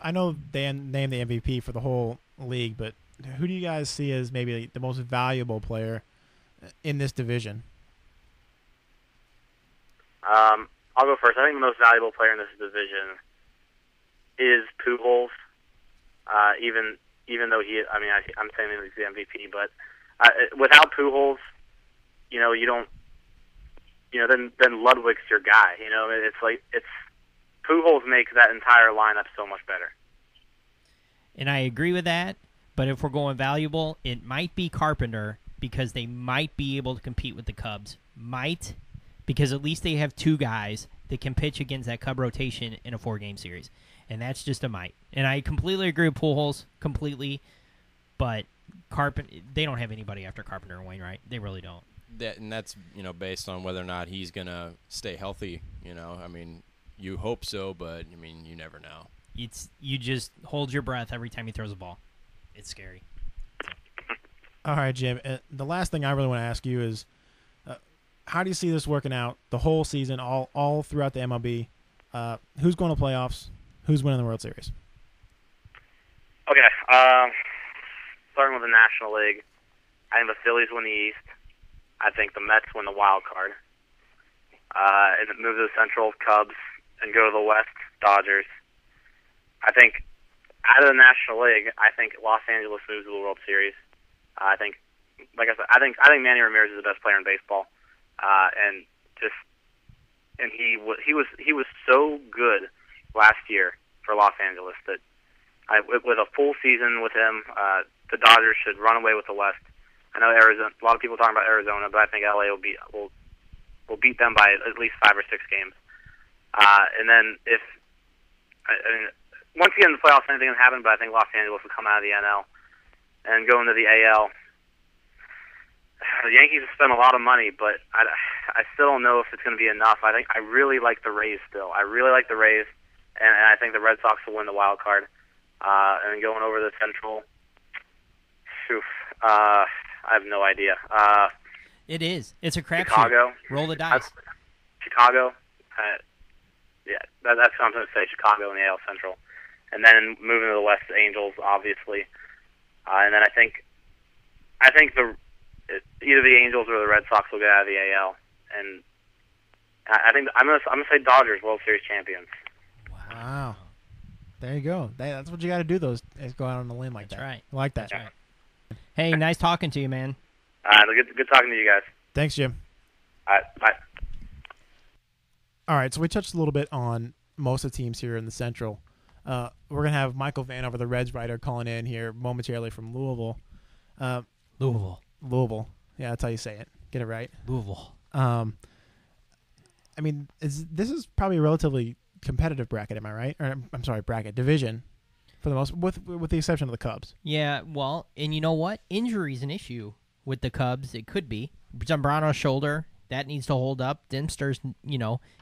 I know they named the MVP for the whole league, but who do you guys see as maybe the most valuable player in this division? I'll go first. I think the most valuable player in this division is Pujols. Even though I'm saying he's the MVP, but without Pujols, you don't, then Ludwig's your guy. It's Pujols makes that entire lineup so much better. And I agree with that, but if we're going valuable, it might be Carpenter because they might be able to compete with the Cubs. Might, because at least they have two guys that can pitch against that Cub rotation in a 4-game series. And that's just a might. And I completely agree with Pujols, completely, but they don't have anybody after Carpenter and Wainwright. They really don't. That's based on whether or not he's going to stay healthy. You hope so, but you never know. You just hold your breath every time he throws a ball. It's scary. All right, Jim. The last thing I really want to ask you is, how do you see this working out the whole season, all throughout the MLB? Who's going to playoffs? Who's winning the World Series? Okay, starting with the National League, I think the Phillies win the East. I think the Mets win the wild card. And move to the Central, Cubs, and go to the West, Dodgers. I think out of the National League, I think Los Angeles moves to the World Series. I think, like I said, I think Manny Ramirez is the best player in baseball, and he was so good last year for Los Angeles that with a full season with him, the Dodgers should run away with the West. I know Arizona. A lot of people talking about Arizona, but I think LA will beat them by at least 5 or 6 games. And then once you get in the playoffs, anything can happen. But I think Los Angeles will come out of the NL and go into the AL. The Yankees have spent a lot of money, but I still don't know if it's going to be enough. I really like the Rays still. I really like the Rays, and I think the Red Sox will win the wild card. And going over the Central, I have no idea. It is. It's a crapshoot. Chicago. Roll the dice. Chicago. That's what I'm going to say. Chicago in the AL Central, and then moving to the West, the Angels, obviously, and then I think either the Angels or the Red Sox will get out of the AL, and I think I'm going to say Dodgers World Series champions. Wow. There you go. That's what you got to do. Is go out on a limb like That's that. right. I like that. That's right. Hey, nice talking to you, man. Good talking to you guys. Thanks, Jim. All right, bye. All right, so we touched a little bit on most of the teams here in the Central. We're going to have Michael Vanover, the Reds writer, calling in here momentarily from Louisville. Louisville. Yeah, that's how you say it. Get it right. Louisville. This is probably a relatively competitive bracket, am I right? Or I'm sorry, division for the most, with the exception of the Cubs. Yeah, well, and you know what? Injury is an issue with the Cubs. It could be. Zambrano's shoulder, that needs to hold up. Dempster's,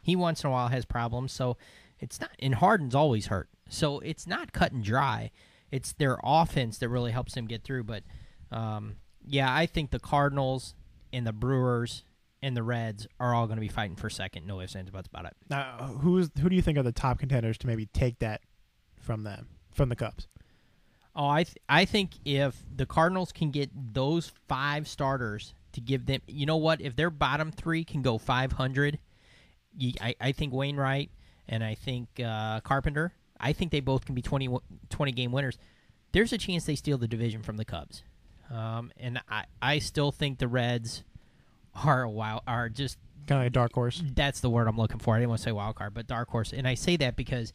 he once in a while has problems. So it's not, and Harden's always hurt. So it's not cut and dry. It's their offense that really helps them get through. But, I think the Cardinals and the Brewers and the Reds are all going to be fighting for second. No ifs, ands, buts about it. Now, who do you think are the top contenders to maybe take that from the Cubs? Oh, I think if the Cardinals can get those 5 starters to give them, you know what? If their bottom 3 can go 500, I think Wainwright and I think Carpenter, I think they both can be 20-game winners. There's a chance they steal the division from the Cubs. And I still think the Reds are just kind of like a dark horse. That's the word I'm looking for. I didn't want to say wild card, but dark horse. And I say that because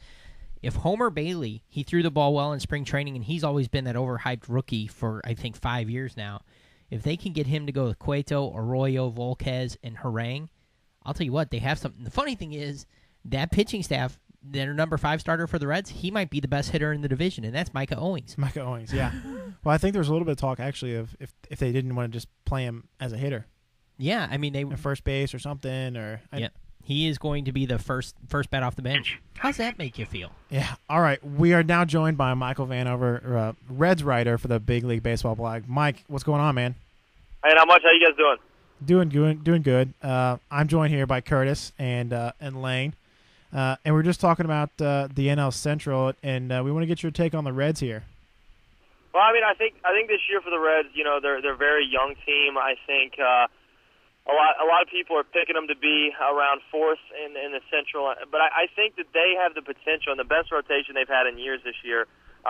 if Homer Bailey, he threw the ball well in spring training, and he's always been that overhyped rookie for, I think, 5 years now. If they can get him to go with Cueto, Arroyo, Volquez, and Harang, I'll tell you what, they have something. The funny thing is that pitching staff, their number 5 starter for the Reds, he might be the best hitter in the division, and that's Micah Owings. Micah Owings, yeah. Well, I think there was a little bit of talk, actually, of if they didn't want to just play him as a hitter. Yeah, I mean, they at first base or something, yeah. He is going to be the first bat off the bench. How's that make you feel? Yeah. All right. We are now joined by Michael Vanover, Reds writer for the Big League Baseball blog. Mike, what's going on, man? Hey, not much. How you guys doing? Doing good. I'm joined here by Curtis and Lane. And we're just talking about the NL Central, and we want to get your take on the Reds here. Well, I mean, I think this year for the Reds, they're a very young team. I think a lot of people are picking them to be around fourth in the Central, but I think that they have the potential and the best rotation they've had in years this year,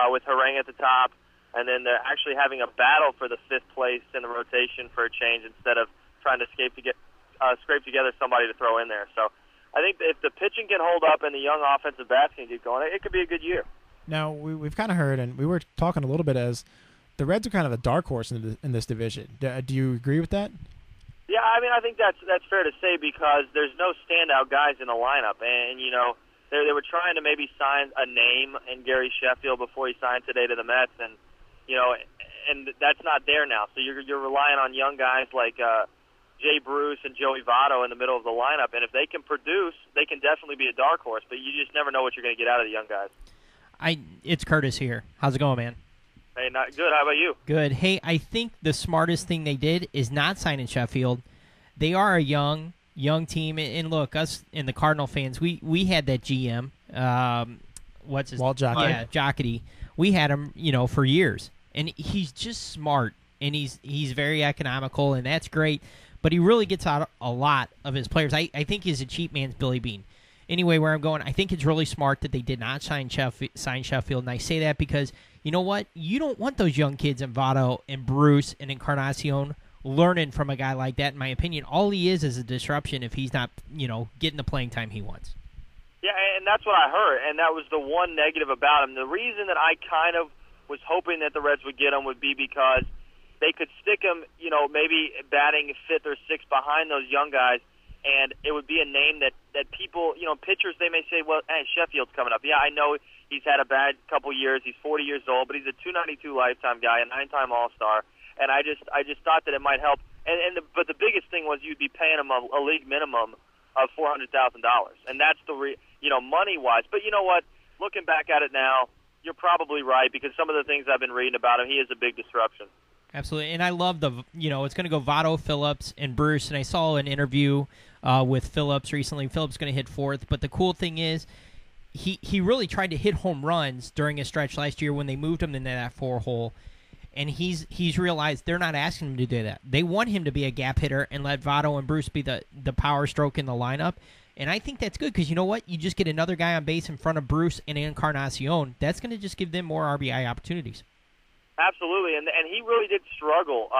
with Harang at the top, and then they're actually having a battle for the fifth place in the rotation for a change instead of trying to scrape together somebody to throw in there. So I think if the pitching can hold up and the young offensive bats can get going, it could be a good year. Now, we've kind of heard, and we were talking a little bit as the Reds are kind of a dark horse in this division. Do you agree with that? Yeah, I mean, I think that's fair to say because there's no standout guys in the lineup, and they were trying to maybe sign a name in Gary Sheffield before he signed today to the Mets, and and that's not there now. So you're relying on young guys like Jay Bruce and Joey Votto in the middle of the lineup, and if they can produce, they can definitely be a dark horse. But you just never know what you're going to get out of the young guys. It's Curtis here. How's it going, man? Hey, not good. How about you? Good. Hey, I think the smartest thing they did is not signing Sheffield. They are a young team, and look, us and the Cardinal fans, we had that GM. What's his Walt Jocketty. Yeah, Jocketty. We had him, for years, and he's just smart, and he's very economical, and that's great. But he really gets out a lot of his players. I think he's a cheap man's Billy Beane. Anyway, where I'm going, I think it's really smart that they did not sign Sheffield, and I say that because you know what? You don't want those young kids in Votto and Bruce and Encarnacion learning from a guy like that, in my opinion. All he is a disruption if he's not, getting the playing time he wants. Yeah, and that's what I heard, and that was the one negative about him. The reason that I kind of was hoping that the Reds would get him would be because they could stick him, maybe batting fifth or sixth behind those young guys, and it would be a name that people, pitchers, they may say, well, hey, Sheffield's coming up. Yeah, I know he's had a bad couple years. He's 40 years old, but he's a 292 lifetime guy, a 9-time All-Star. And I just thought that it might help. But the biggest thing was you'd be paying him a league minimum of $400,000, and that's money-wise. But you know what? Looking back at it now, you're probably right because some of the things I've been reading about him, he is a big disruption. Absolutely, and I love it's going to go Votto, Phillips, and Bruce. And I saw an interview with Phillips recently. Phillips going to hit fourth, but the cool thing is he really tried to hit home runs during a stretch last year when they moved him into that 4-hole. And he's realized they're not asking him to do that. They want him to be a gap hitter and let Votto and Bruce be the power stroke in the lineup. And I think that's good because you know what? You just get another guy on base in front of Bruce and Encarnacion. That's going to just give them more RBI opportunities. Absolutely, and he really did struggle.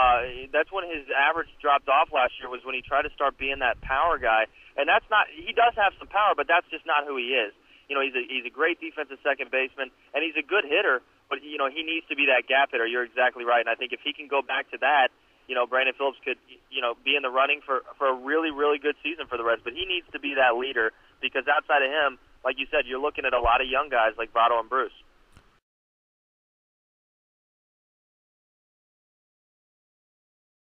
That's when his average dropped off last year was when he tried to start being that power guy. And that's not – he does have some power, but that's just not who he is. He's a great defensive second baseman, and he's a good hitter. But, he needs to be that gap hitter. You're exactly right. And I think if he can go back to that, Brandon Phillips could, be in the running for a really, really good season for the Reds. But he needs to be that leader because outside of him, like you said, you're looking at a lot of young guys like Votto and Bruce.